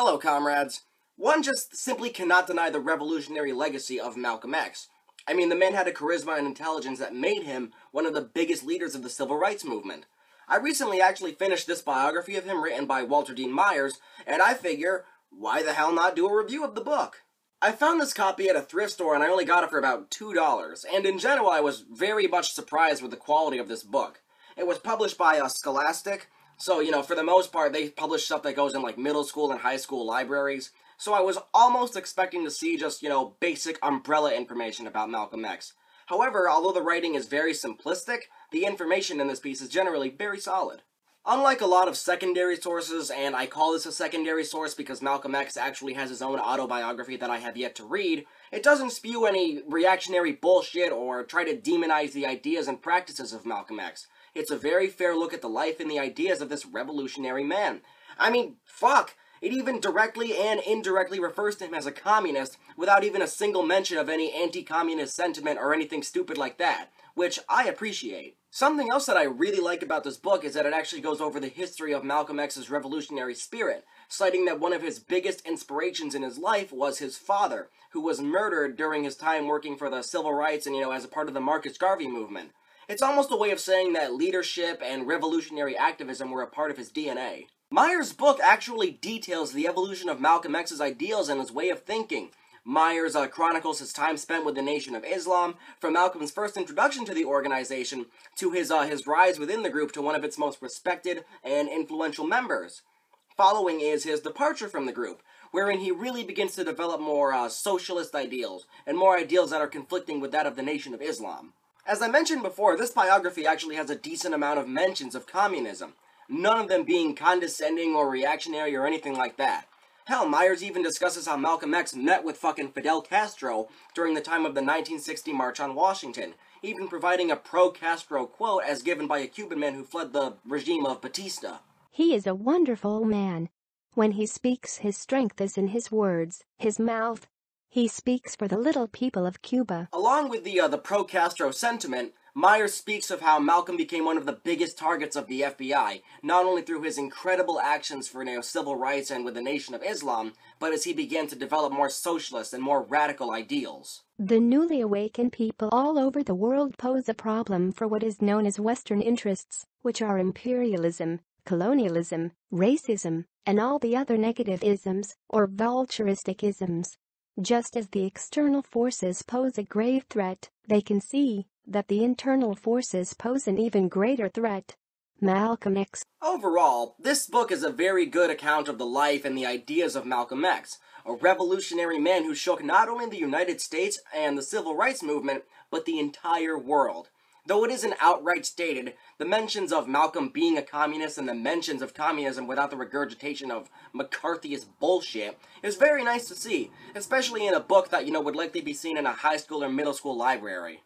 Hello, comrades. One just simply cannot deny the revolutionary legacy of Malcolm X. I mean, the man had a charisma and intelligence that made him one of the biggest leaders of the civil rights movement. I recently actually finished this biography of him written by Walter Dean Myers, and I figure, why the hell not do a review of the book? I found this copy at a thrift store and I only got it for about $2, and in general I was very much surprised with the quality of this book. It was published by Scholastic, so, for the most part, they publish stuff that goes in, middle school and high school libraries. So I was almost expecting to see just, basic umbrella information about Malcolm X. However, although the writing is very simplistic, the information in this piece is generally very solid. Unlike a lot of secondary sources, and I call this a secondary source because Malcolm X actually has his own autobiography that I have yet to read, it doesn't spew any reactionary bullshit or try to demonize the ideas and practices of Malcolm X. It's a very fair look at the life and the ideas of this revolutionary man. I mean, fuck! It even directly and indirectly refers to him as a communist without even a single mention of any anti-communist sentiment or anything stupid like that, which I appreciate. Something else that I really like about this book is that it actually goes over the history of Malcolm X's revolutionary spirit, citing that one of his biggest inspirations in his life was his father, who was murdered during his time working for the civil rights and, as a part of the Marcus Garvey movement. It's almost a way of saying that leadership and revolutionary activism were a part of his DNA. Myers' book actually details the evolution of Malcolm X's ideals and his way of thinking. Myers chronicles his time spent with the Nation of Islam, from Malcolm's first introduction to the organization to his rise within the group to one of its most respected and influential members. Following is his departure from the group, wherein he really begins to develop more socialist ideals, and more ideals that are conflicting with that of the Nation of Islam. As I mentioned before, this biography actually has a decent amount of mentions of communism, none of them being condescending or reactionary or anything like that. Hell, Myers even discusses how Malcolm X met with fucking Fidel Castro during the time of the 1960 March on Washington, even providing a pro-Castro quote as given by a Cuban man who fled the regime of Batista. He is a wonderful man. When he speaks, his strength is in his words, his mouth. He speaks for the little people of Cuba. Along with the pro-Castro sentiment, Myers speaks of how Malcolm became one of the biggest targets of the FBI, not only through his incredible actions for civil rights and with the Nation of Islam, but as he began to develop more socialist and more radical ideals. The newly awakened people all over the world pose a problem for what is known as Western interests, which are imperialism, colonialism, racism, and all the other negative isms, or vulturistic isms. Just as the external forces pose a grave threat, they can see that the internal forces pose an even greater threat. Malcolm X. Overall, this book is a very good account of the life and the ideas of Malcolm X, a revolutionary man who shook not only the United States and the civil rights movement, but the entire world. Though it isn't outright stated, the mentions of Malcolm being a communist and the mentions of communism without the regurgitation of McCarthyist bullshit is very nice to see, especially in a book that, would likely be seen in a high school or middle school library.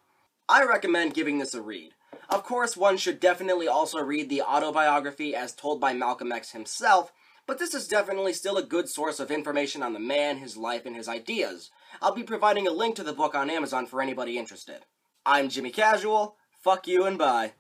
I recommend giving this a read. Of course, one should definitely also read the autobiography as told by Malcolm X himself, but this is definitely still a good source of information on the man, his life, and his ideas. I'll be providing a link to the book on Amazon for anybody interested. I'm Jimmy Casual. Fuck you and bye.